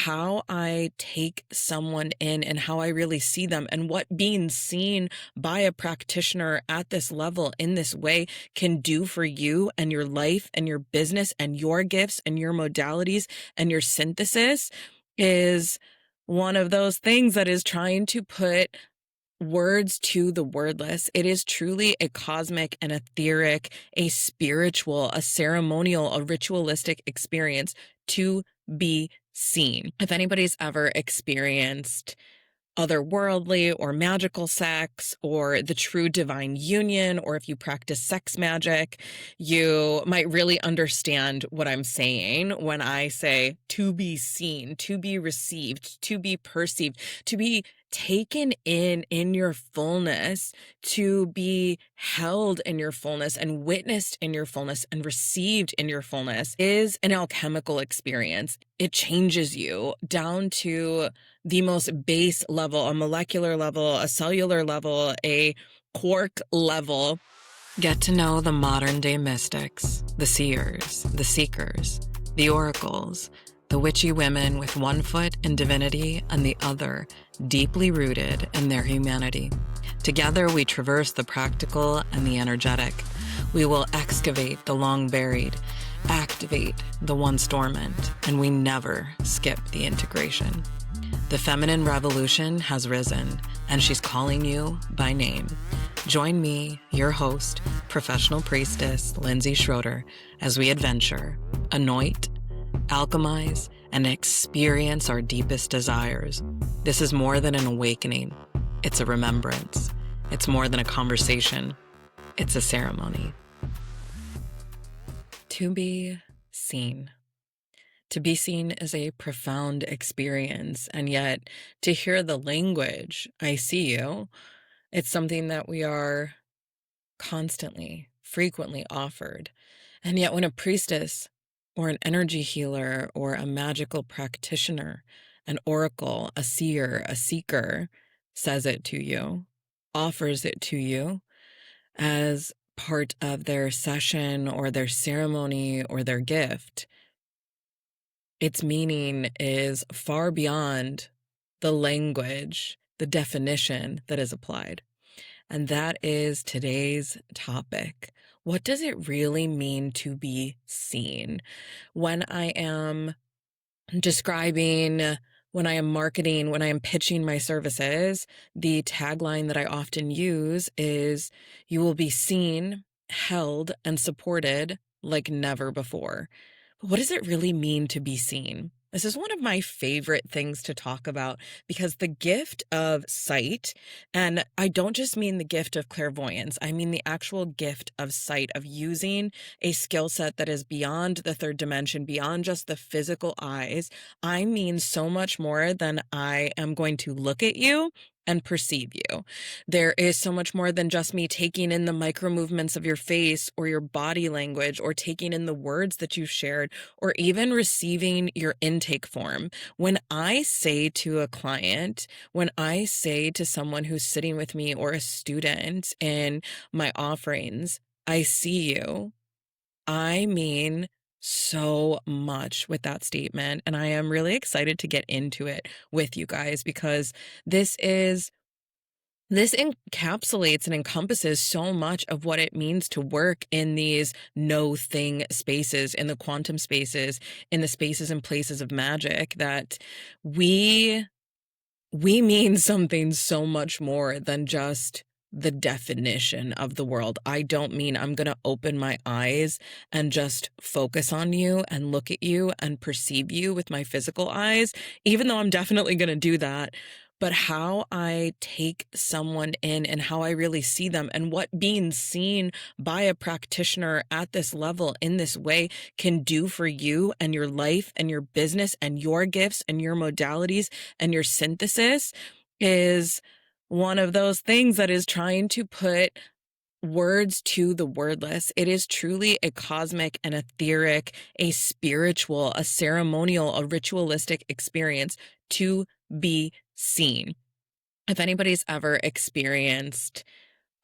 how I take someone in and how I really see them, and what being seen by a practitioner at this level in this way can do for you and your life and your business and your gifts and your modalities and your synthesis is one of those things that is trying to put words to the wordless. It is truly a cosmic and etheric, a spiritual, a ceremonial, a ritualistic experience to be seen. If anybody's ever experienced otherworldly or magical sex or the true divine union, or if you practice sex magic, you might really understand what I'm saying when I say to be seen, to be received, to be perceived, to be taken in your fullness, to be held in your fullness and witnessed in your fullness and received in your fullness is an alchemical experience. It changes you down to the most base level, a molecular level, a cellular level, a quark level. Get to know the modern day mystics, the seers, the seekers, the oracles, the witchy women with one foot in divinity and the other deeply rooted in their humanity. Together we traverse the practical and the energetic. We will excavate the long buried, activate the once dormant, and we never skip the integration. The feminine revolution has risen, and she's calling you by name. Join me, your host, Professional Priestess Lindsay Schroeder, as we adventure, anoint, alchemize, and experience our deepest desires. This is more than an awakening. It's a remembrance. It's more than a conversation. It's a ceremony. To be seen. To be seen is a profound experience, and yet to hear the language, I see you, it's something that we are constantly, frequently offered. And yet when a priestess or an energy healer or a magical practitioner, an oracle, a seer, a seeker says it to you, offers it to you as part of their session or their ceremony or their gift, its meaning is far beyond the language, the definition that is applied. And that is today's topic. What does it really mean to be seen? When I am describing, when I am marketing, when I am pitching my services, the tagline that I often use is, you will be seen, held, and supported like never before. But what does it really mean to be seen? This is one of my favorite things to talk about because the gift of sight, and I don't just mean the gift of clairvoyance, I mean the actual gift of sight, of using a skill set that is beyond the third dimension, beyond just the physical eyes. I mean so much more than I am going to look at you and perceive you. There is so much more than just me taking in the micro movements of your face or your body language or taking in the words that you've shared or even receiving your intake form. When I say to a client, when I say to someone who's sitting with me or a student in my offerings, I see you, I mean so much with that statement. And I am really excited to get into it with you guys because this encapsulates and encompasses so much of what it means to work in these no-thing spaces, in the quantum spaces, in the spaces and places of magic, that we mean something so much more than just the definition of the world. I don't mean I'm going to open my eyes and just focus on you and look at you and perceive you with my physical eyes, even though I'm definitely going to do that. But how I take someone in and how I really see them, and what being seen by a practitioner at this level in this way can do for you and your life and your business and your gifts and your modalities and your synthesis is one of those things that is trying to put words to the wordless. It is truly a cosmic and etheric, a spiritual, a ceremonial, a ritualistic experience to be seen. If anybody's ever experienced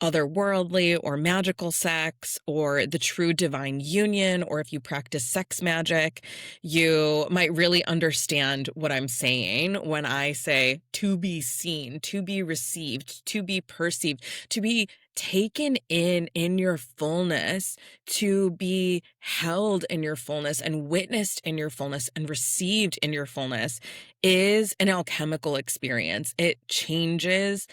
otherworldly or magical sex or the true divine union, or if you practice sex magic, you might really understand what I'm saying when I say to be seen, to be received, to be perceived, to be taken in your fullness, to be held in your fullness and witnessed in your fullness and received in your fullness is an alchemical experience. It changes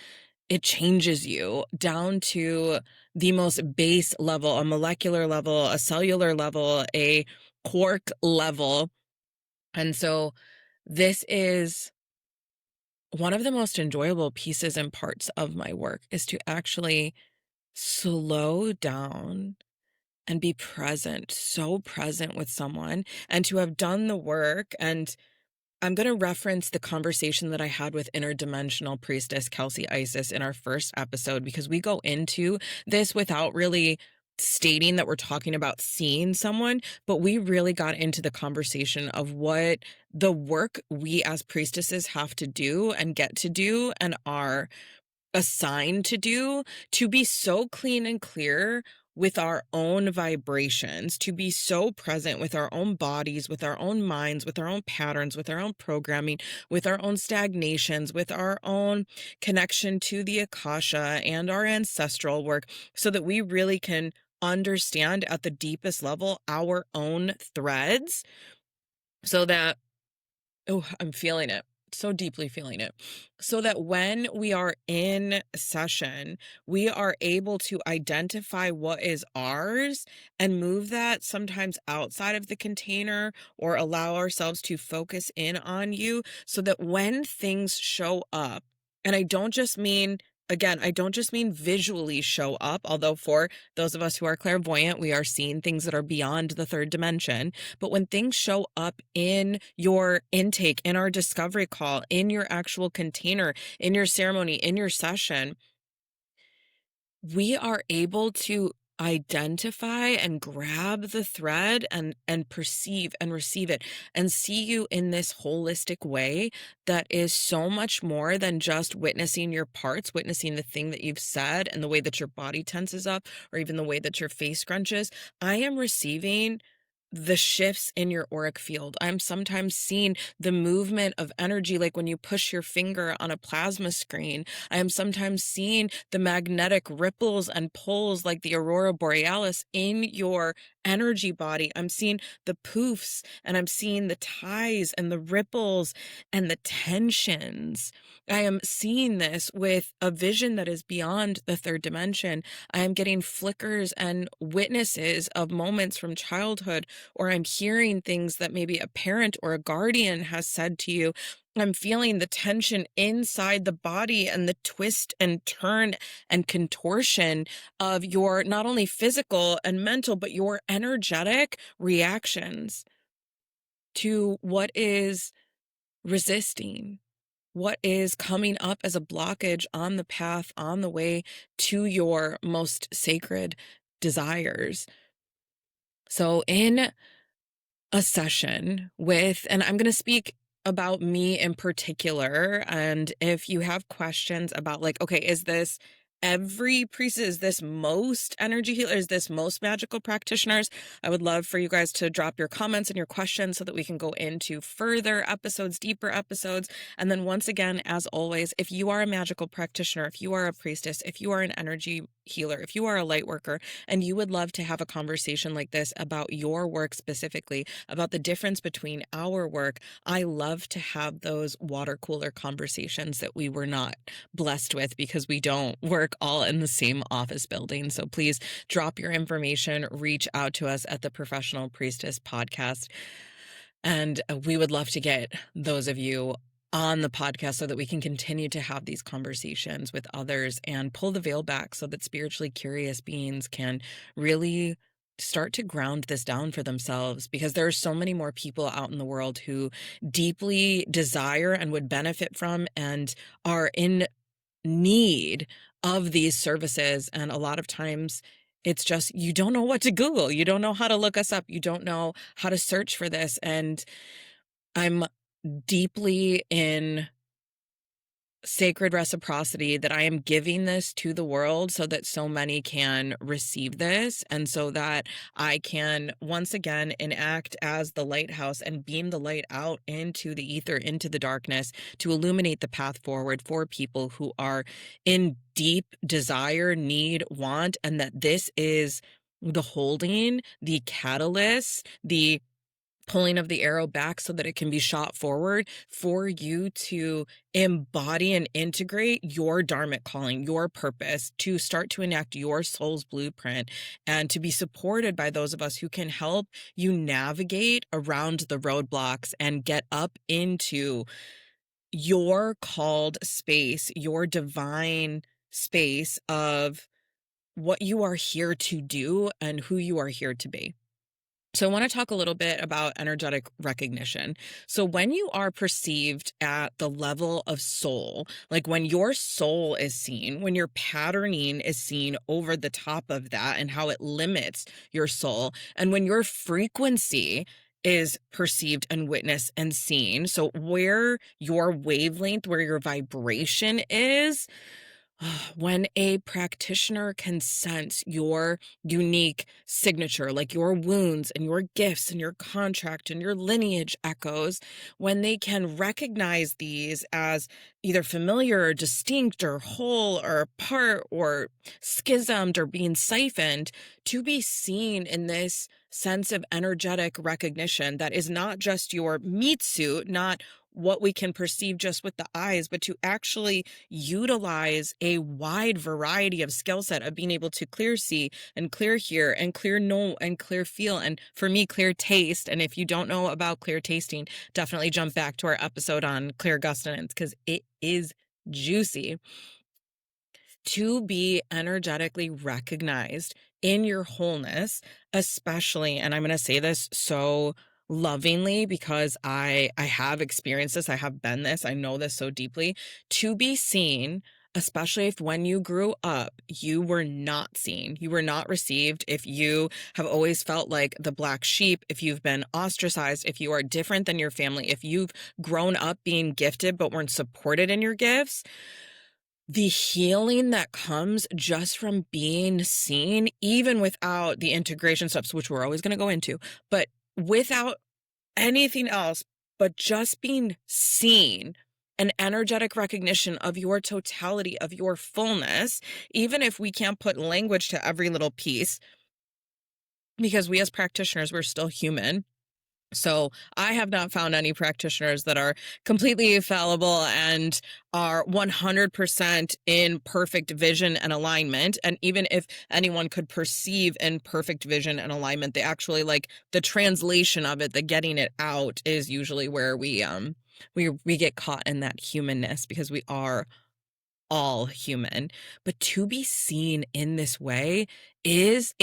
you down to the most base level, a molecular level, a cellular level, a quark level. And so this is one of the most enjoyable pieces and parts of my work, is to actually slow down and be present, so present with someone, and to have done the work. And I'm going to reference the conversation that I had with interdimensional priestess Kelsey Isis in our first episode, because we go into this without really stating that we're talking about seeing someone, but we really got into the conversation of what the work we as priestesses have to do and get to do and are assigned to do, to be so clean and clear with our own vibrations, to be so present with our own bodies, with our own minds, with our own patterns, with our own programming, with our own stagnations, with our own connection to the Akasha and our ancestral work, so that we really can understand at the deepest level our own threads, so that, oh, I'm feeling it. So deeply feeling it. So that when we are in session, we are able to identify what is ours and move that sometimes outside of the container, or allow ourselves to focus in on you, so that when things show up, and I don't just mean, again, I don't just mean visually show up, although for those of us who are clairvoyant, we are seeing things that are beyond the third dimension. But when things show up in your intake, in our discovery call, in your actual container, in your ceremony, in your session, we are able to identify and grab the thread and perceive and receive it and see you in this holistic way that is so much more than just witnessing your parts, witnessing the thing that you've said and the way that your body tenses up, or even the way that your face scrunches. I am receiving the shifts in your auric field. I'm sometimes seeing the movement of energy, like when you push your finger on a plasma screen. I am sometimes seeing the magnetic ripples and pulls, like the aurora borealis, in your energy body. I'm seeing the poofs, and I'm seeing the ties and the ripples and the tensions. I am seeing this with a vision that is beyond the third dimension. I am getting flickers and witnesses of moments from childhood, or I'm hearing things that maybe a parent or a guardian has said to you. I'm feeling the tension inside the body and the twist and turn and contortion of your not only physical and mental, but your energetic reactions to what is resisting, what is coming up as a blockage on the path, on the way to your most sacred desires. So in a session with, and I'm going to speak about me in particular. And if you have questions about, like, okay, is this every priest? Is this most energy healer? Is this most magical practitioners? I would love for you guys to drop your comments and your questions so that we can go into further episodes, deeper episodes. And then once again, as always, if you are a magical practitioner, if you are a priestess, if you are an energy healer, if you are a light worker, and you would love to have a conversation like this about your work specifically, about the difference between our work, I love to have those water cooler conversations that we were not blessed with because we don't work all in the same office building. So please drop your information, reach out to us at the Professional Priestess Podcast. And we would love to get those of you on the podcast so that we can continue to have these conversations with others and pull the veil back so that spiritually curious beings can really start to ground this down for themselves, because there are so many more people out in the world who deeply desire and would benefit from and are in need of these services. And a lot of times it's just, you don't know what to Google. You don't know how to look us up. You don't know how to search for this. And I'm deeply in sacred reciprocity that I am giving this to the world so that so many can receive this, and so that I can once again enact as the lighthouse and beam the light out into the ether, into the darkness, to illuminate the path forward for people who are in deep desire, need, want, and that this is the holding, the catalyst, the pulling of the arrow back so that it can be shot forward for you to embody and integrate your dharmic calling, your purpose, to start to enact your soul's blueprint, and to be supported by those of us who can help you navigate around the roadblocks and get up into your called space, your divine space of what you are here to do and who you are here to be. So I want to talk a little bit about energetic recognition. So when you are perceived at the level of soul, like when your soul is seen, when your patterning is seen over the top of that and how it limits your soul, and when your frequency is perceived and witnessed and seen, so where your wavelength, where your vibration is, when a practitioner can sense your unique signature, like your wounds and your gifts and your contract and your lineage echoes, when they can recognize these as either familiar or distinct or whole or apart or schismed or being siphoned, to be seen in this sense of energetic recognition that is not just your meat suit, not what we can perceive just with the eyes, but to actually utilize a wide variety of skill set of being able to clear see and clear hear and clear know and clear feel. And for me, clear taste. And if you don't know about clear tasting, definitely jump back to our episode on clear gustinance because it is juicy. To be energetically recognized in your wholeness, especially, and I'm going to say this so lovingly because I have experienced this, I have been this, I know this so deeply, to be seen, especially if when you grew up, you were not seen, you were not received, if you have always felt like the black sheep, if you've been ostracized, if you are different than your family, if you've grown up being gifted but weren't supported in your gifts, the healing that comes just from being seen, even without the integration steps, which we're always going to go into, but without anything else, but just being seen, an energetic recognition of your totality, of your fullness, even if we can't put language to every little piece, because we as practitioners, we're still human. So I have not found any practitioners that are completely fallible and are 100% in perfect vision and alignment. And even if anyone could perceive in perfect vision and alignment, they actually like the translation of it, the getting it out is usually where we get caught in that humanness because we are all human. But to be seen in this way is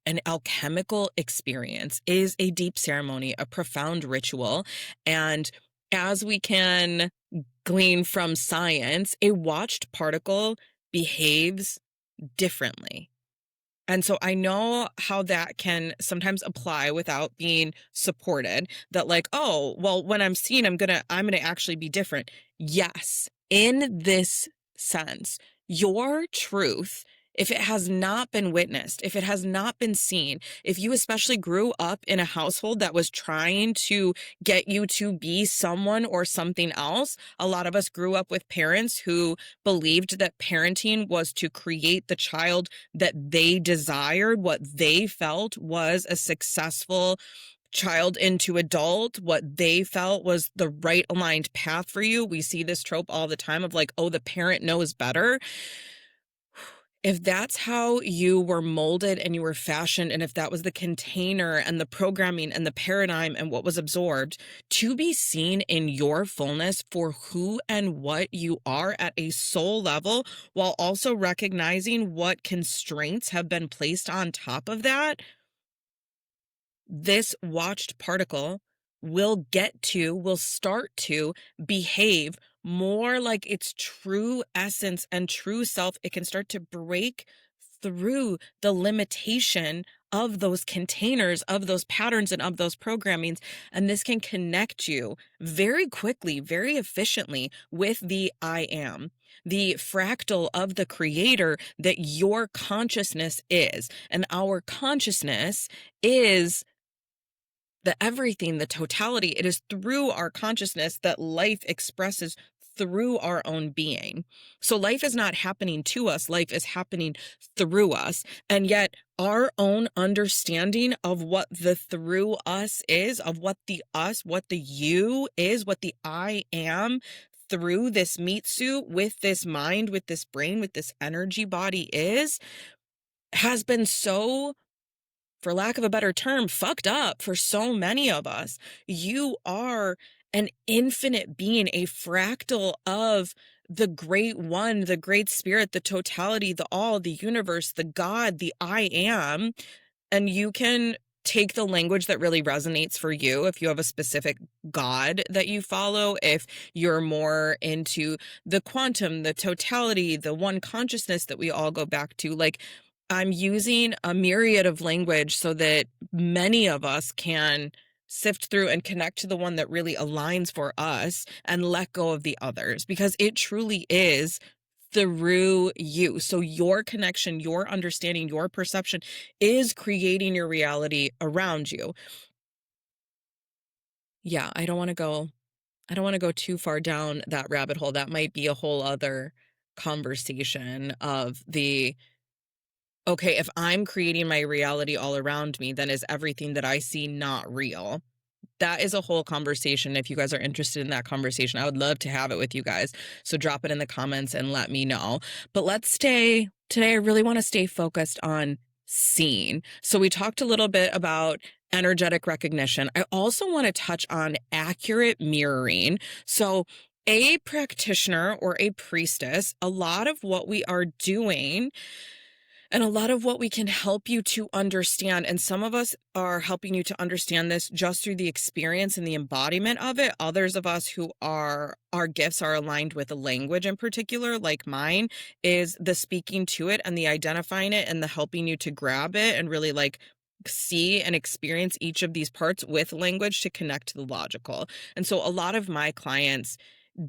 an alchemical experience, is a deep ceremony, a profound ritual. And as we can glean from science, a watched particle behaves differently. And so I know how that can sometimes apply without being supported, that like, oh, well, when I'm seen, I'm going to actually be different. Yes. In this sense, your truth, if it has not been witnessed, if it has not been seen, if you especially grew up in a household that was trying to get you to be someone or something else, a lot of us grew up with parents who believed that parenting was to create the child that they desired, what they felt was a successful child into adult, what they felt was the right aligned path for you. We see this trope all the time of like, oh, the parent knows better. If that's how you were molded and you were fashioned, and if that was the container and the programming and the paradigm and what was absorbed, to be seen in your fullness for who and what you are at a soul level, while also recognizing what constraints have been placed on top of that, this watched particle will start to behave more like its true essence and true self. It can start to break through the limitation of those containers, of those patterns, and of those programmings. And this can connect you very quickly, very efficiently with the I am, the fractal of the creator that your consciousness is. And our consciousness is the everything, the totality. It is through our consciousness that life expresses through our own being. So life is not happening to us, life is happening through us. And yet, our own understanding of what the through us is, of what the us, what the you is, what the I am through this meat suit with this mind, with this brain, with this energy body is, has been so, for lack of a better term, fucked up for so many of us. You are an infinite being, a fractal of the great one, the great spirit, the totality, the all, the universe, the God, the I am. And you can take the language that really resonates for you. If you have a specific God that you follow, if you're more into the quantum, the totality, the one consciousness that we all go back to, like, I'm using a myriad of language so that many of us can sift through and connect to the one that really aligns for us and let go of the others, because it truly is through you. So your connection, your understanding, your perception is creating your reality around you. Yeah, I don't want to go too far down that rabbit hole. That might be a whole other conversation of the, okay, if I'm creating my reality all around me, then is everything that I see not real? That is a whole conversation. If you guys are interested in that conversation, I would love to have it with you guys. So drop it in the comments and let me know. But today, I really want to stay focused on seeing. So we talked a little bit about energetic recognition. I also want to touch on accurate mirroring. So a practitioner or a priestess, a lot of what we are doing and a lot of what we can help you to understand, and some of us are helping you to understand this just through the experience and the embodiment of it. Others of us who are, our gifts are aligned with a language in particular, like mine, is the speaking to it and the identifying it and the helping you to grab it and really like see and experience each of these parts with language to connect to the logical. And so a lot of my clients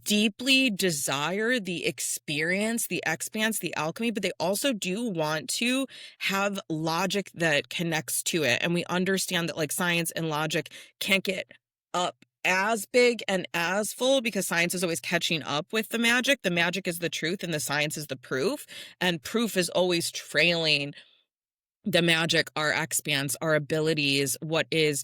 deeply desire the experience, the expanse, the alchemy, but they also do want to have logic that connects to it. And we understand that like science and logic can't get up as big and as full because science is always catching up with the magic. The magic is the truth and the science is the proof. And proof is always trailing the magic, our expanse, our abilities, what is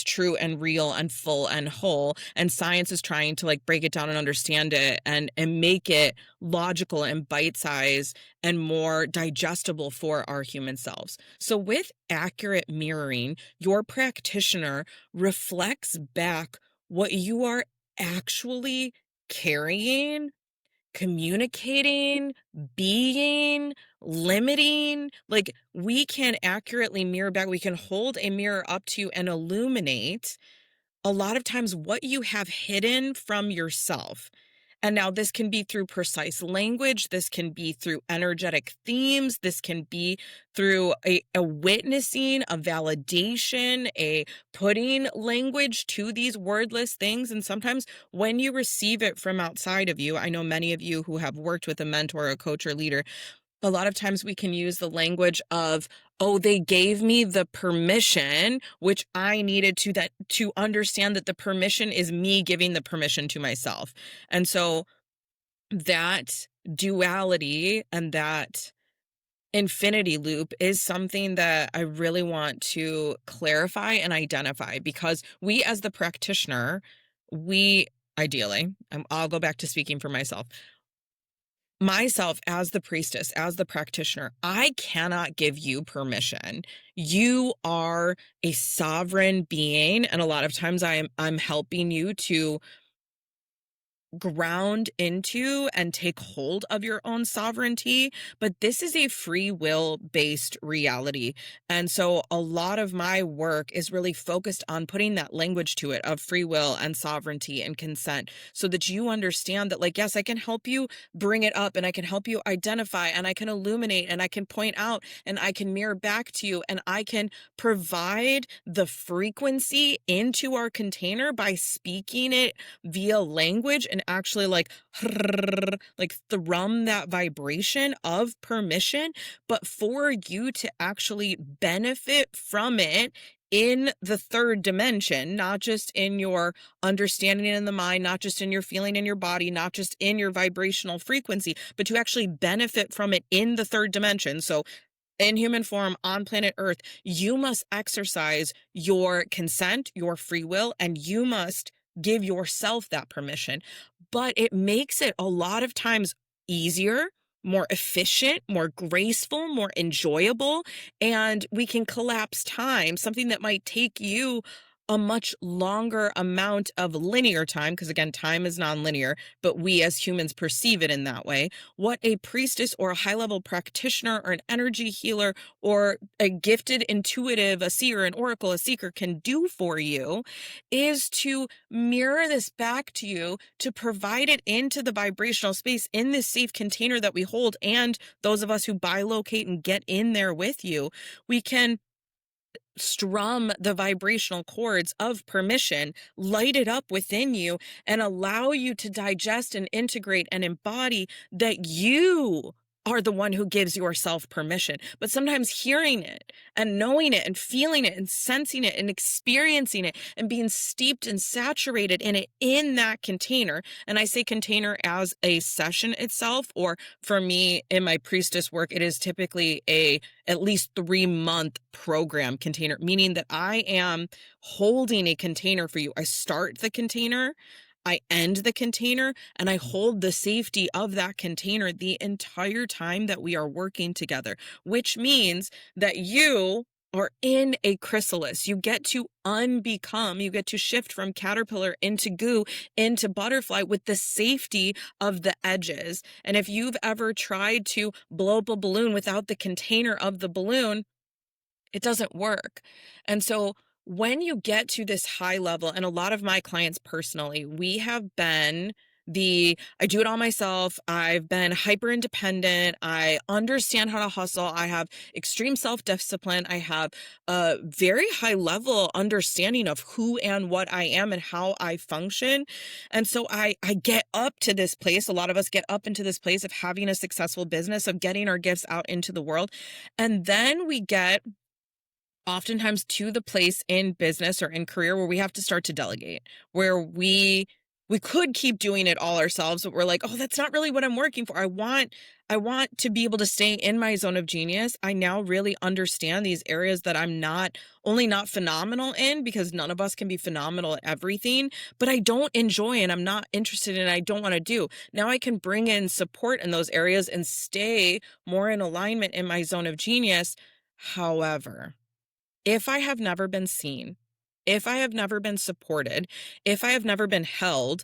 true and real and full and whole. And science is trying to like break it down and understand it and make it logical and bite-size and more digestible for our human selves. So with accurate mirroring, your practitioner reflects back what you are actually carrying, communicating, being, limiting. Like we can accurately mirror back. We can hold a mirror up to you and illuminate a lot of times what you have hidden from yourself. And now this can be through precise language. This can be through energetic themes. This can be through a witnessing, a validation, a putting language to these wordless things. And sometimes when you receive it from outside of you, I know many of you who have worked with a mentor, a coach, or leader, a lot of times we can use the language of, oh, they gave me the permission, which I needed to understand that the permission is me giving the permission to myself. And so that duality and that infinity loop is something that I really want to clarify and identify, because we as the practitioner, we ideally, I'll go back to speaking for myself as the priestess, as the practitioner, I cannot give you permission. You are a sovereign being. And a lot of times I'm helping you to ground into and take hold of your own sovereignty, but this is a free will based reality. And so a lot of my work is really focused on putting that language to it of free will and sovereignty and consent so that you understand that, like, yes, I can help you bring it up and I can help you identify and I can illuminate and I can point out and I can mirror back to you and I can provide the frequency into our container by speaking it via language and actually like thrum that vibration of permission, but for you to actually benefit from it in the third dimension, not just in your understanding in the mind, not just in your feeling in your body, not just in your vibrational frequency, but to actually benefit from it in the third dimension. So in human form on planet Earth, you must exercise your consent, your free will, and you must give yourself that permission. But it makes it a lot of times easier, more efficient, more graceful, more enjoyable, and we can collapse time, something that might take you a much longer amount of linear time, because again, time is nonlinear, but we as humans perceive it in that way. What a priestess or a high level practitioner or an energy healer or a gifted intuitive, a seer, an oracle, a seeker can do for you is to mirror this back to you, to provide it into the vibrational space in this safe container that we hold. And those of us who bilocate and get in there with you, we can strum the vibrational chords of permission, light it up within you, and allow you to digest and integrate and embody that you are the one who gives yourself permission. But sometimes hearing it and knowing it and feeling it and sensing it and experiencing it and being steeped and saturated in it in that container. And I say container as a session itself, or for me in my priestess work, it is typically a at least 3-month program container, meaning that I am holding a container for you. I start the container, I end the container, and I hold the safety of that container the entire time that we are working together, which means that you are in a chrysalis. You get to unbecome, you get to shift from caterpillar into goo, into butterfly with the safety of the edges. And if you've ever tried to blow up a balloon without the container of the balloon, it doesn't work. And so when you get to this high level, and a lot of my clients personally, we have been I do it all myself. I've been hyper independent. I understand how to hustle. I have extreme self-discipline. I have a very high level understanding of who and what I am and how I function. And so I get up to this place. A lot of us get up into this place of having a successful business, of getting our gifts out into the world. And then we get oftentimes to the place in business or in career where we have to start to delegate, where we could keep doing it all ourselves, but we're like, oh, that's not really what I'm working for. I want to be able to stay in my zone of genius. I now really understand these areas that I'm not only not phenomenal in, because none of us can be phenomenal at everything, but I don't enjoy and I'm not interested in, I don't want to do. Now I can bring in support in those areas and stay more in alignment in my zone of genius. However, if I have never been seen, if I have never been supported, if I have never been held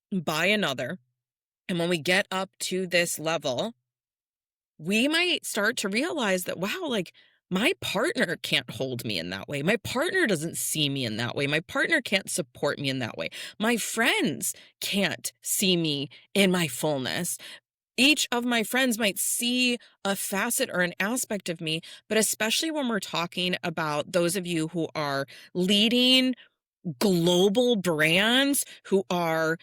by another, and when we get up to this level, we might start to realize that, wow, like my partner can't hold me in that way. My partner doesn't see me in that way. My partner can't support me in that way. My friends can't see me in my fullness. Each of my friends might see a facet or an aspect of me, but especially when we're talking about those of you who are leading global brands, who are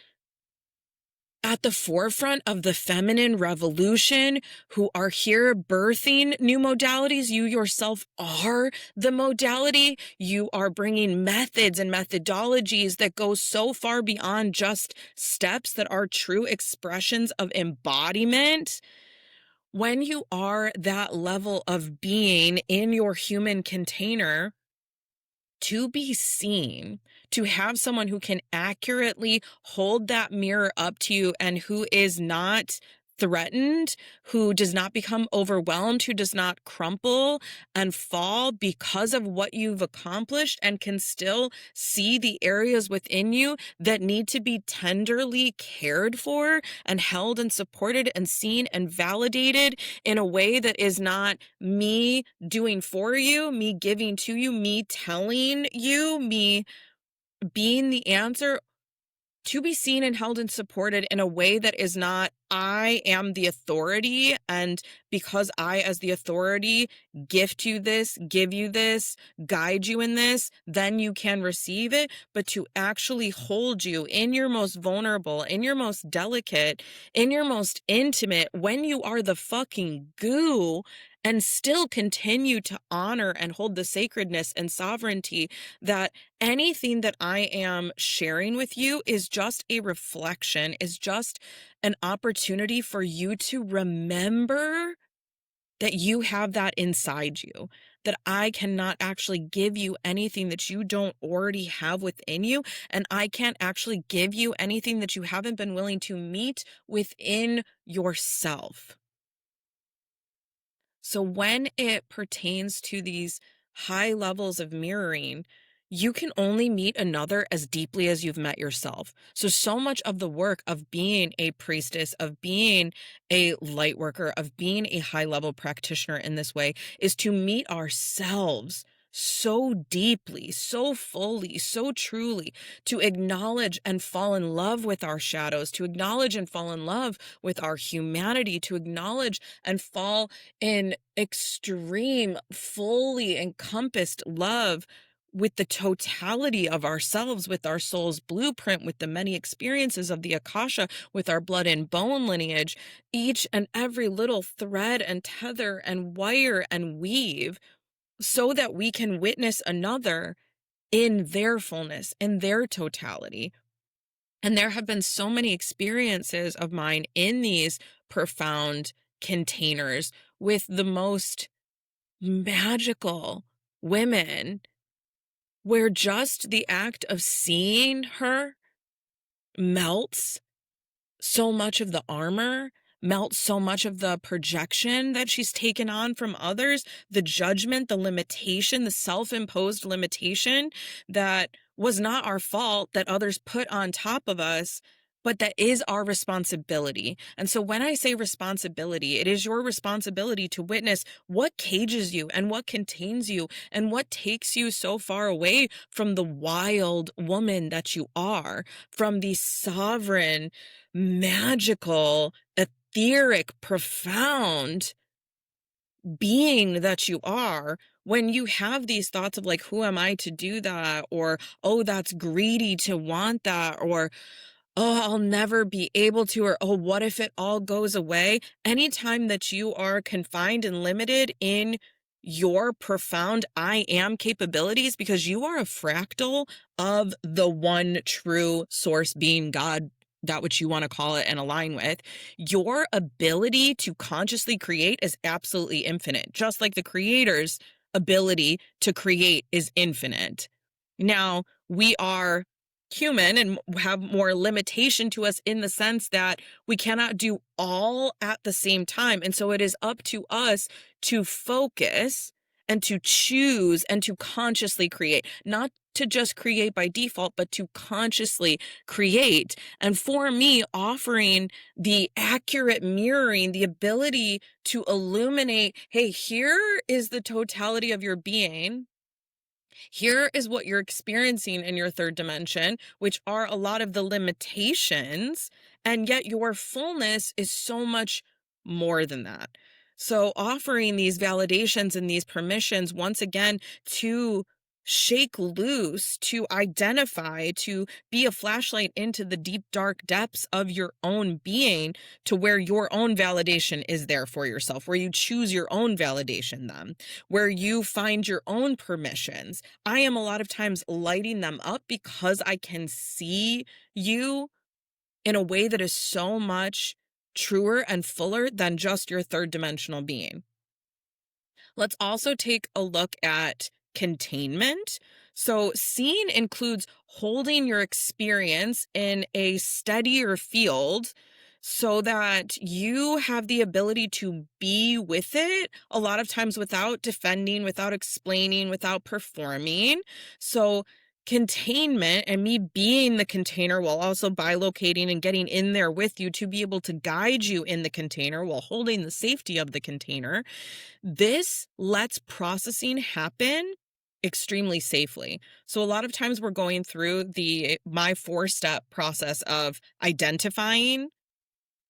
at the forefront of the feminine revolution, who are here birthing new modalities. You yourself are the modality. You are bringing methods and methodologies that go so far beyond just steps, that are true expressions of embodiment. When you are that level of being in your human container, to be seen, to have someone who can accurately hold that mirror up to you and who is not threatened, who does not become overwhelmed, who does not crumple and fall because of what you've accomplished, and can still see the areas within you that need to be tenderly cared for and held and supported and seen and validated in a way that is not me doing for you, me giving to you, me telling you, me being the answer, to be seen and held and supported in a way that is not, I am the authority, and because I, as the authority, gift you this, give you this, guide you in this, then you can receive it, but to actually hold you in your most vulnerable, in your most delicate, in your most intimate, when you are the fucking goo, and still continue to honor and hold the sacredness and sovereignty that anything that I am sharing with you is just a reflection, is just an opportunity for you to remember that you have that inside you, that I cannot actually give you anything that you don't already have within you, and I can't actually give you anything that you haven't been willing to meet within yourself. So when it pertains to these high levels of mirroring, you can only meet another as deeply as you've met yourself. So much of the work of being a priestess, of being a light worker, of being a high level practitioner in this way is to meet ourselves so deeply, so fully, so truly, to acknowledge and fall in love with our shadows, to acknowledge and fall in love with our humanity, to acknowledge and fall in extreme, fully encompassed love with the totality of ourselves, with our soul's blueprint, with the many experiences of the Akasha, with our blood and bone lineage, each and every little thread and tether and wire and weave, so that we can witness another in their fullness, in their totality. And there have been so many experiences of mine in these profound containers with the most magical women, where just the act of seeing her melts so much of the armor, melts so much of the projection that she's taken on from others, the judgment, the limitation, the self-imposed limitation that was not our fault, that others put on top of us, but that is our responsibility. And so when I say responsibility, it is your responsibility to witness what cages you and what contains you and what takes you so far away from the wild woman that you are, from the sovereign, magical, etheric, profound being that you are, when you have these thoughts of like, who am I to do that? Or, oh, that's greedy to want that. Or, oh, I'll never be able to. Or, oh, what if it all goes away? Anytime that you are confined and limited in your profound I am capabilities, because you are a fractal of the one true source being God, that which you want to call it and align with, your ability to consciously create is absolutely infinite, just like the creator's ability to create is infinite. Now, we are human and have more limitation to us in the sense that we cannot do all at the same time. And so it is up to us to focus and to choose and to consciously create, not to just create by default, but to consciously create. And for me, offering the accurate mirroring, the ability to illuminate, hey, here is the totality of your being. Here is what you're experiencing in your third dimension, which are a lot of the limitations, and yet your fullness is so much more than that. So offering these validations and these permissions, once again, to shake loose, to identify, to be a flashlight into the deep, dark depths of your own being, to where your own validation is there for yourself, where you choose your own validation then, where you find your own permissions. I am a lot of times lighting them up because I can see you in a way that is so much truer and fuller than just your third dimensional being. Let's also take a look at containment. So seeing includes holding your experience in a steadier field so that you have the ability to be with it a lot of times without defending, without explaining, without performing. So containment and me being the container while also bilocating and getting in there with you to be able to guide you in the container while holding the safety of the container. This lets processing happen extremely safely. So a lot of times we're going through my 4-step process of identifying,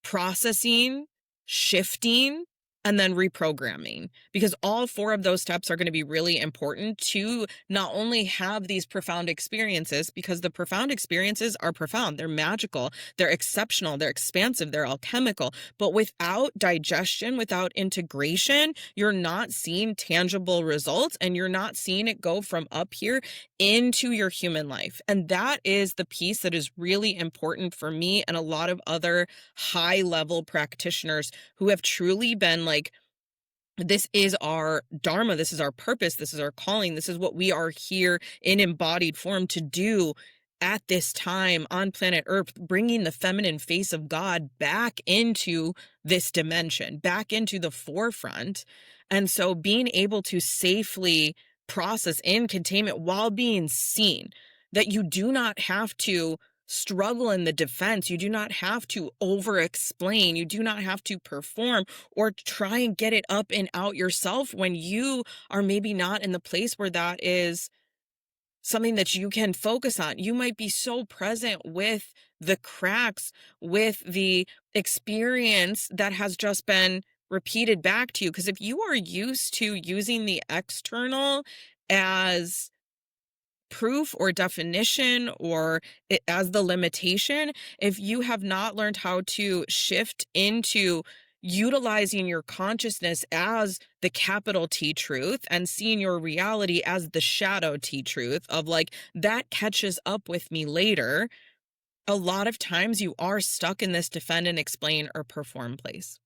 processing, shifting, and then reprogramming, because all 4 of those steps are going to be really important to not only have these profound experiences, because the profound experiences are profound, they're magical, they're exceptional, they're expansive, they're alchemical, but without digestion, without integration, you're not seeing tangible results, and you're not seeing it go from up here into your human life. And that is the piece that is really important for me and a lot of other high level practitioners who have truly been like, this is our dharma, this is our purpose, this is our calling, this is what we are here in embodied form to do at this time on planet Earth, bringing the feminine face of God back into this dimension, back into the forefront. And so being able to safely process in containment while being seen, that you do not have to struggle in the defense, you do not have to over explain, you do not have to perform or try and get it up and out yourself when you are maybe not in the place where that is something that you can focus on. You might be so present with the cracks, with the experience that has just been repeated back to you. Because if you are used to using the external as proof or definition or as the limitation, if you have not learned how to shift into utilizing your consciousness as the capital T truth and seeing your reality as the shadow T truth of like, that catches up with me later, a lot of times you are stuck in this defend and explain or perform place.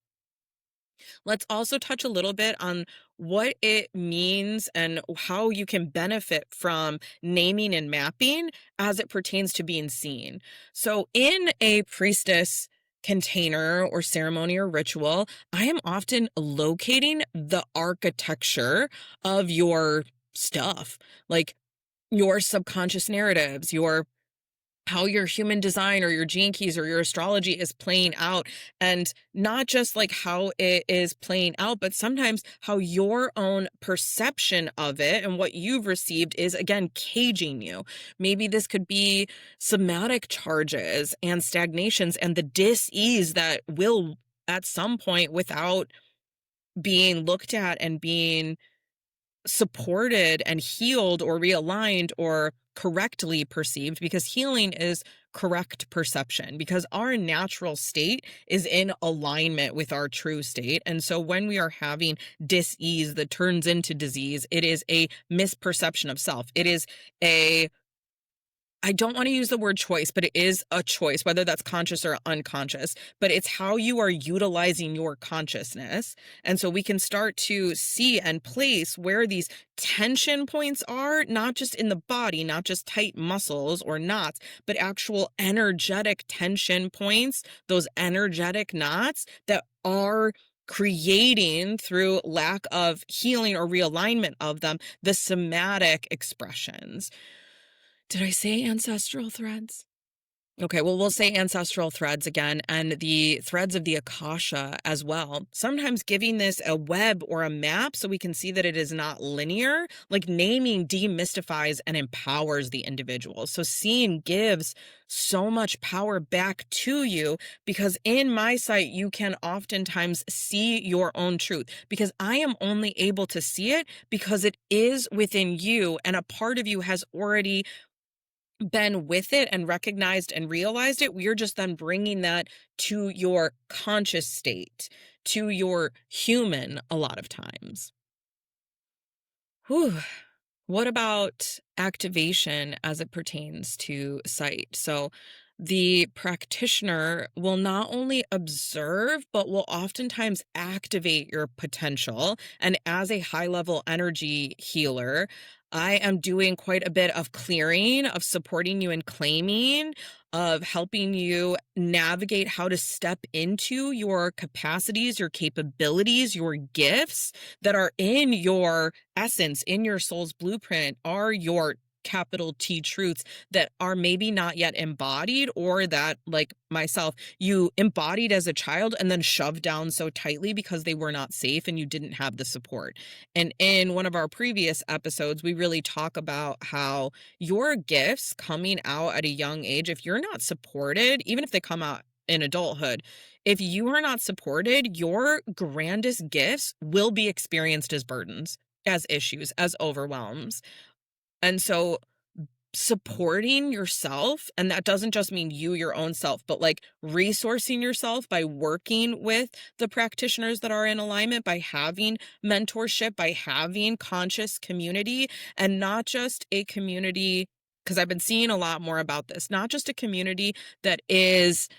Let's also touch a little bit on what it means and how you can benefit from naming and mapping as it pertains to being seen. So, in a priestess container or ceremony or ritual, I am often locating the architecture of your stuff, like your subconscious narratives, your how your human design or your gene keys or your astrology is playing out, and not just like how it is playing out, but sometimes how your own perception of it and what you've received is again caging you. Maybe this could be somatic charges and stagnations and the dis-ease that will at some point, without being looked at and being supported and healed or realigned or correctly perceived, because healing is correct perception, because our natural state is in alignment with our true state. And so when we are having dis-ease that turns into disease, it is a misperception of self. It is I don't want to use the word choice, but it is a choice, whether that's conscious or unconscious, but it's how you are utilizing your consciousness. And so we can start to see and place where these tension points are, not just in the body, not just tight muscles or knots, but actual energetic tension points, those energetic knots that are creating, through lack of healing or realignment of them, the somatic expressions. Did I say ancestral threads? Okay, well, we'll say ancestral threads again, and the threads of the Akasha as well. Sometimes giving this a web or a map so we can see that it is not linear, like naming demystifies and empowers the individual. So seeing gives so much power back to you, because in my sight, you can oftentimes see your own truth, because I am only able to see it because it is within you, and a part of you has already been with it and recognized and realized it. We're just then bringing that to your conscious state, to your human a lot of times. Whew. What about activation as it pertains to sight? So the practitioner will not only observe, but will oftentimes activate your potential. And as a high level energy healer, I am doing quite a bit of clearing, of supporting you and claiming, of helping you navigate how to step into your capacities, your capabilities, your gifts that are in your essence, in your soul's blueprint, are your capital T truths that are maybe not yet embodied, or that, like myself, you embodied as a child and then shoved down so tightly because they were not safe and you didn't have the support. And in one of our previous episodes, we really talk about how your gifts coming out at a young age, if you're not supported, even if they come out in adulthood, if you are not supported, your grandest gifts will be experienced as burdens, as issues, as overwhelms. And so supporting yourself, and that doesn't just mean you, your own self, but like resourcing yourself by working with the practitioners that are in alignment, by having mentorship, by having conscious community, and not just a community, because I've been seeing a lot more about this, not just a community that is,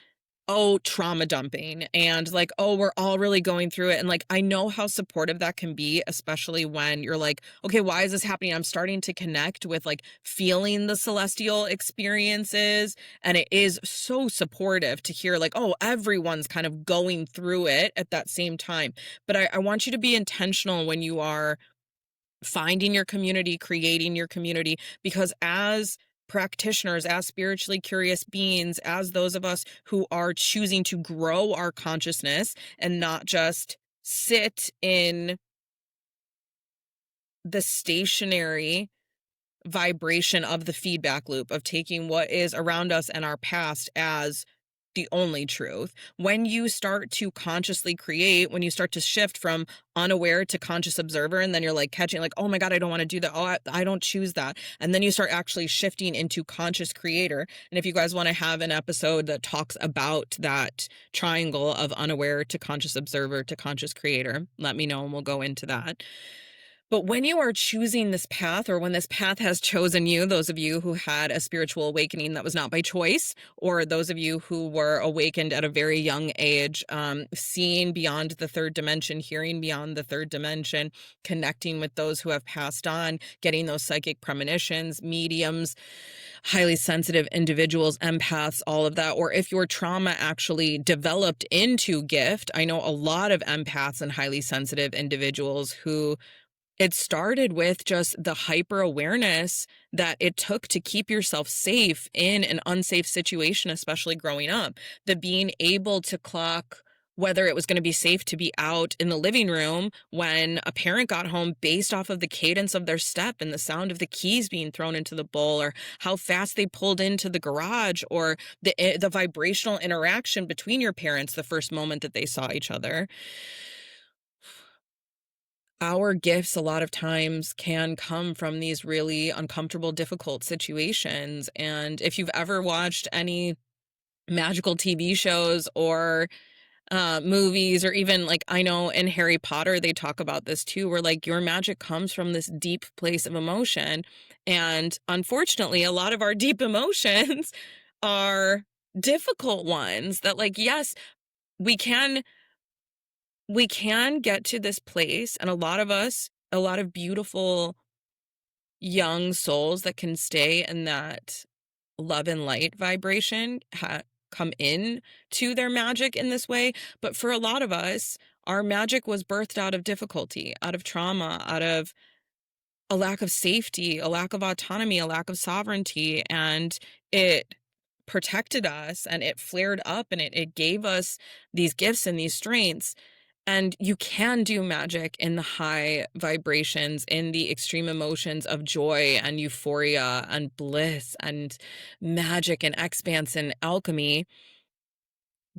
oh, trauma dumping and like, oh, we're all really going through it. And like, I know how supportive that can be, especially when you're like, okay, why is this happening? I'm starting to connect with like feeling the celestial experiences. And it is so supportive to hear like, oh, everyone's kind of going through it at that same time. But I want you to be intentional when you are finding your community, creating your community, because as practitioners, as spiritually curious beings, as those of us who are choosing to grow our consciousness and not just sit in the stationary vibration of the feedback loop of taking what is around us and our past as the only truth. When you start to consciously create, when you start to shift from unaware to conscious observer, and then you're like catching like, oh my God, I don't want to do that. Oh, I don't choose that. And then you start actually shifting into conscious creator. And if you guys want to have an episode that talks about that triangle of unaware to conscious observer to conscious creator, let me know and we'll go into that. But when you are choosing this path, or when this path has chosen you, those of you who had a spiritual awakening that was not by choice, or those of you who were awakened at a very young age, seeing beyond the third dimension, hearing beyond the third dimension, connecting with those who have passed on, getting those psychic premonitions, mediums, highly sensitive individuals, empaths, all of that, or if your trauma actually developed into gift. I know a lot of empaths and highly sensitive individuals who it started with just the hyper awareness that it took to keep yourself safe in an unsafe situation, especially growing up. The being able to clock whether it was going to be safe to be out in the living room when a parent got home based off of the cadence of their step and the sound of the keys being thrown into the bowl, or how fast they pulled into the garage, or the vibrational interaction between your parents the first moment that they saw each other. Our gifts a lot of times can come from these really uncomfortable, difficult situations. And if you've ever watched any magical TV shows or movies, or even like, I know in Harry Potter, they talk about this too, where like your magic comes from this deep place of emotion. And unfortunately, a lot of our deep emotions are difficult ones that, like, yes, we can get to this place, and a lot of us, a lot of beautiful young souls that can stay in that love and light vibration come in to their magic in this way. But for a lot of us, our magic was birthed out of difficulty, out of trauma, out of a lack of safety, a lack of autonomy, a lack of sovereignty, and it protected us and it flared up, and it gave us these gifts and these strengths. And you can do magic in the high vibrations, in the extreme emotions of joy and euphoria and bliss and magic and expanse and alchemy.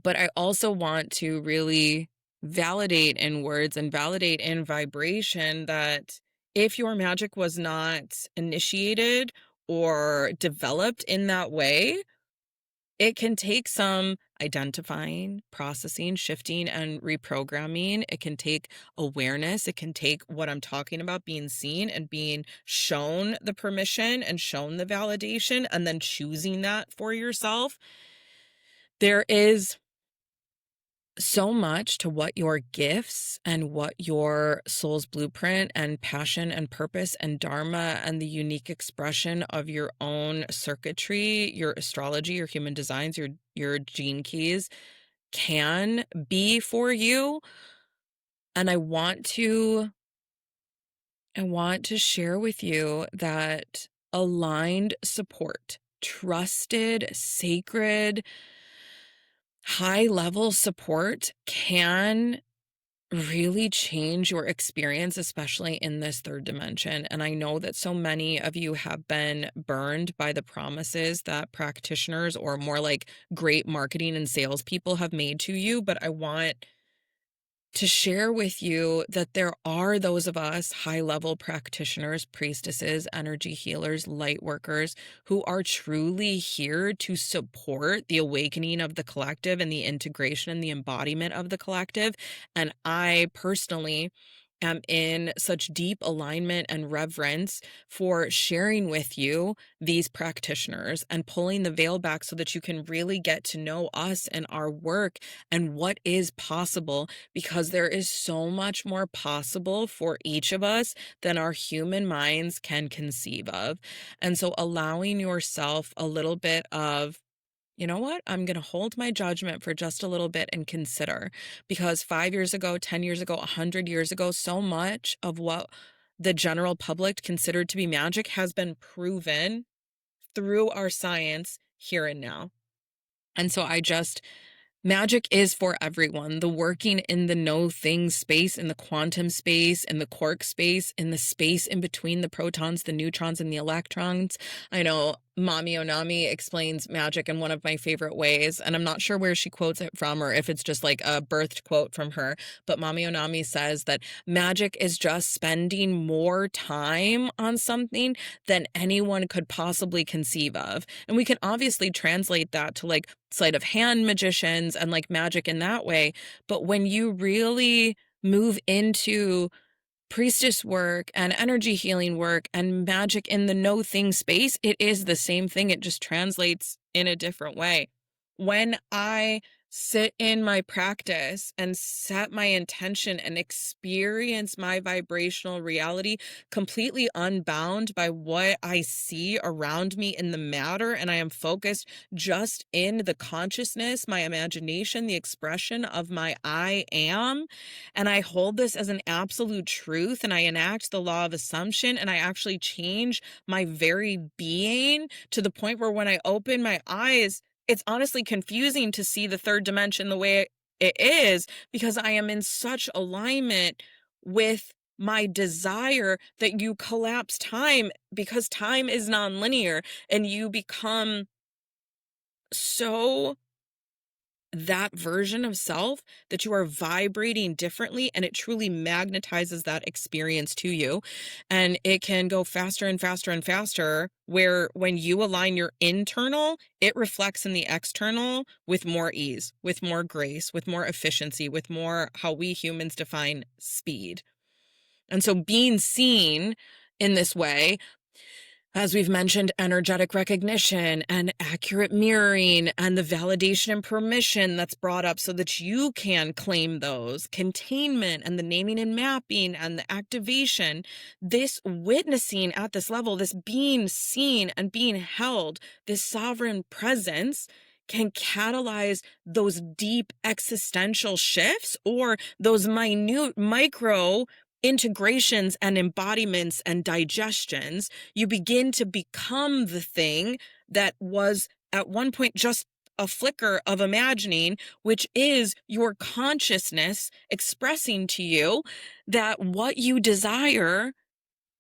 But I also want to really validate in words and validate in vibration that if your magic was not initiated or developed in that way, it can take some identifying, processing, shifting, and reprogramming. It can take awareness. It can take what I'm talking about, being seen and being shown the permission and shown the validation, and then choosing that for yourself. There is so much to what your gifts and what your soul's blueprint and passion and purpose and dharma and the unique expression of your own circuitry, your astrology, your human designs, your gene keys can be for you. And I want to share with you that aligned support, trusted, sacred, high level support can really change your experience, especially in this third dimension. And I know that so many of you have been burned by the promises that practitioners, or more like great marketing and salespeople, have made to you. But I want to share with you that there are those of us high level practitioners, priestesses, energy healers, light workers who are truly here to support the awakening of the collective and the integration and the embodiment of the collective. And I personally am in such deep alignment and reverence for sharing with you these practitioners and pulling the veil back so that you can really get to know us and our work and what is possible, because there is so much more possible for each of us than our human minds can conceive of. And so allowing yourself a little bit of, you know what? I'm going to hold my judgment for just a little bit and consider, because 5 years ago, 10 years ago, 100 years ago, so much of what the general public considered to be magic has been proven through our science here and now. And so magic is for everyone. The working in the no things space, in the quantum space, in the quark space, in the space in between the protons, the neutrons, and the electrons. I know Mami Onami explains magic in one of my favorite ways, and I'm not sure where she quotes it from or if it's just like a birthed quote from her, but Mami Onami says that magic is just spending more time on something than anyone could possibly conceive of. And we can obviously translate that to like sleight of hand magicians and like magic in that way. But when you really move into priestess work and energy healing work and magic in the no thing space, it is the same thing. It just translates in a different way. When I sit in my practice and set my intention and experience my vibrational reality completely unbound by what I see around me in the matter, and I am focused just in the consciousness, my imagination, the expression of my I am, and I hold this as an absolute truth, and I enact the law of assumption, and I actually change my very being to the point where when I open my eyes, it's honestly confusing to see the third dimension the way it is, because I am in such alignment with my desire that you collapse time, because time is nonlinear, and you become so that version of self that you are vibrating differently, and it truly magnetizes that experience to you. And it can go faster and faster and faster, where when you align your internal, it reflects in the external with more ease, with more grace, with more efficiency, with more how we humans define speed. And so being seen in this way, as we've mentioned, energetic recognition and accurate mirroring and the validation and permission that's brought up so that you can claim those, containment and the naming and mapping and the activation, this witnessing at this level, this being seen and being held, this sovereign presence can catalyze those deep existential shifts, or those minute micro integrations and embodiments and digestions. You begin to become the thing that was at one point just a flicker of imagining, which is your consciousness expressing to you that what you desire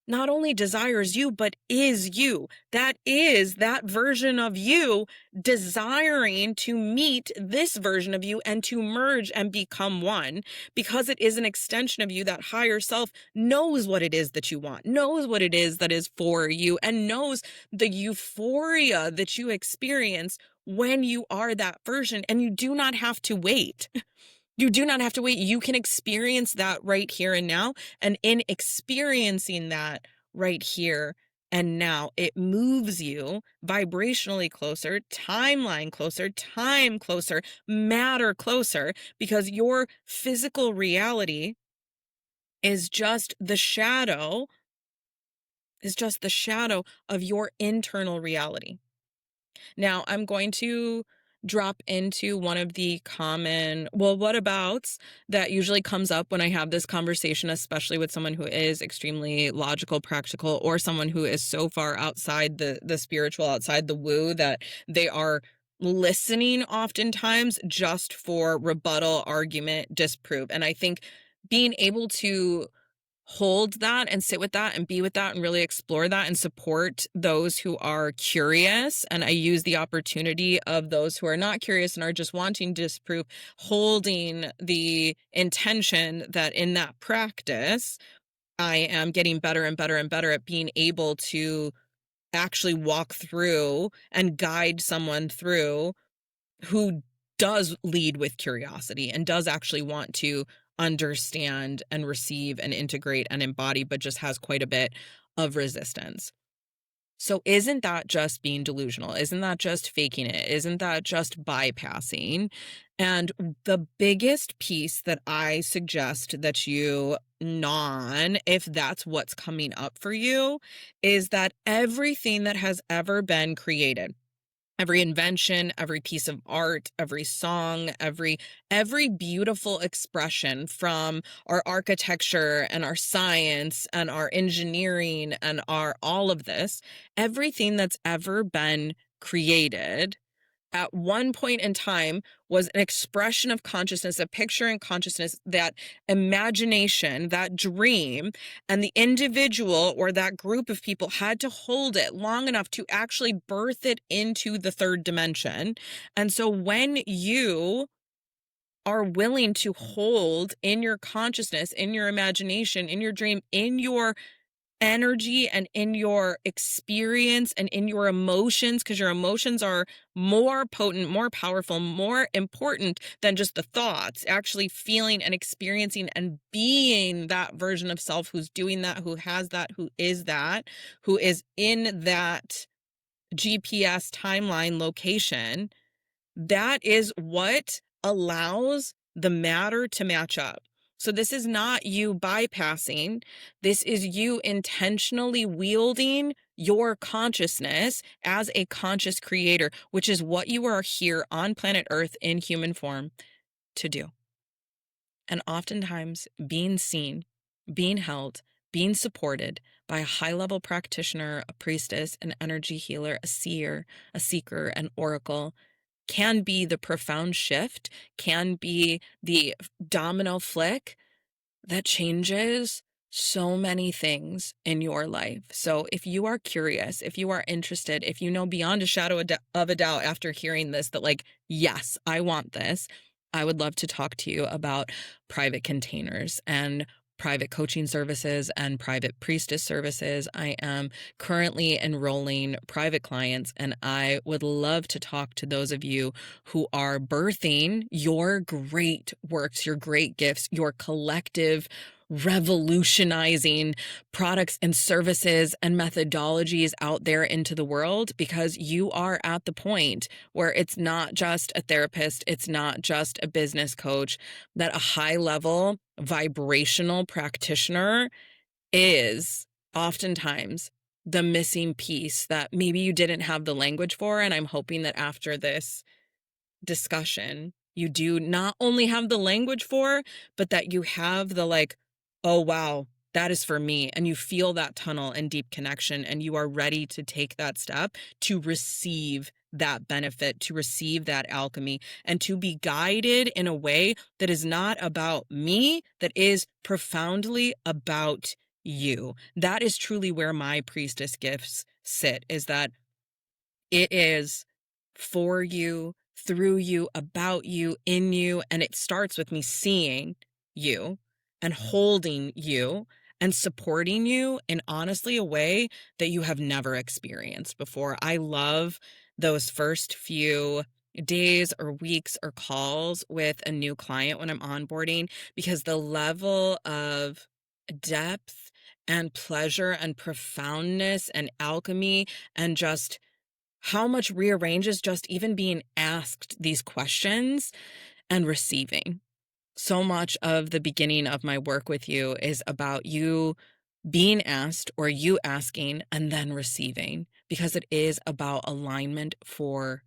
not only desires you, but is you. That is that version of you desiring to meet this version of you and to merge and become one, because it is an extension of you. That higher self knows what it is that you want, knows what it is that is for you, and knows the euphoria that you experience when you are that version. And you do not have to wait. You do not have to wait. You can experience that right here and now. And in experiencing that right here And now it moves you vibrationally closer, timeline closer, time closer, matter closer, because your physical reality is just the shadow, of your internal reality. Now, I'm going to drop into one of the common, well, what abouts that usually comes up when I have this conversation, especially with someone who is extremely logical, practical, or someone who is so far outside the spiritual, outside the woo, that they are listening oftentimes just for rebuttal, argument, disprove. And I think being able to hold that and sit with that and be with that and really explore that and support those who are curious. And I use the opportunity of those who are not curious and are just wanting to disprove, holding the intention that in that practice, I am getting better and better and better at being able to actually walk through and guide someone through who does lead with curiosity and does actually want to understand and receive and integrate and embody, but just has quite a bit of resistance. So isn't that just being delusional? Isn't that just faking it? Isn't that just bypassing? And the biggest piece that I suggest that you if that's what's coming up for you, is that everything that has ever been created, every invention, every piece of art, every song, every beautiful expression, from our architecture and our science and our engineering and our all of this, everything that's ever been created at one point in time was an expression of consciousness, a picture in consciousness, that imagination, that dream, and the individual or that group of people had to hold it long enough to actually birth it into the third dimension. And so when you are willing to hold in your consciousness, in your imagination, in your dream, in your energy and in your experience and in your emotions, because your emotions are more potent, more powerful, more important than just the thoughts, actually feeling and experiencing and being that version of self who's doing that, who has that, who is in that GPS timeline location. That is what allows the matter to match up. So this is not you bypassing. This is you intentionally wielding your consciousness as a conscious creator, which is what you are here on planet Earth in human form to do. And oftentimes being seen, being held, being supported by a high-level practitioner, a priestess, an energy healer, a seer, a seeker, an oracle, can be the profound shift, can be the domino flick that changes so many things in your life. So if you are curious, if you are interested, if you know beyond a shadow of a doubt after hearing this that, like, yes, I want this, I would love to talk to you about private containers and private coaching services and private priestess services. I am currently enrolling private clients, and I would love to talk to those of you who are birthing your great works, your great gifts, your collective revolutionizing products and services and methodologies out there into the world, because you are at the point where it's not just a therapist, it's not just a business coach, that a high level vibrational practitioner is oftentimes the missing piece that maybe you didn't have the language for. And I'm hoping that after this discussion, you do not only have the language for, but that you have the, like, oh, wow, that is for me. And you feel that tunnel and deep connection, and you are ready to take that step to receive that benefit, to receive that alchemy, and to be guided in a way that is not about me, that is profoundly about you. That is truly where my priestess gifts sit, is that it is for you, through you, about you, in you. And it starts with me seeing you and holding you and supporting you in honestly a way that you have never experienced before. I love those first few days or weeks or calls with a new client when I'm onboarding, because the level of depth and pleasure and profoundness and alchemy, and just how much rearranges just even being asked these questions and receiving. So much of the beginning of my work with you is about you being asked or you asking and then receiving, because it is about alignment for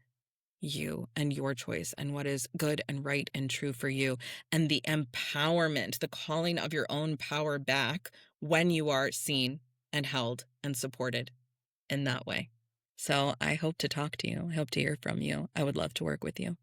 you and your choice and what is good and right and true for you, and the empowerment, the calling of your own power back when you are seen and held and supported in that way. So I hope to talk to you. I hope to hear from you. I would love to work with you.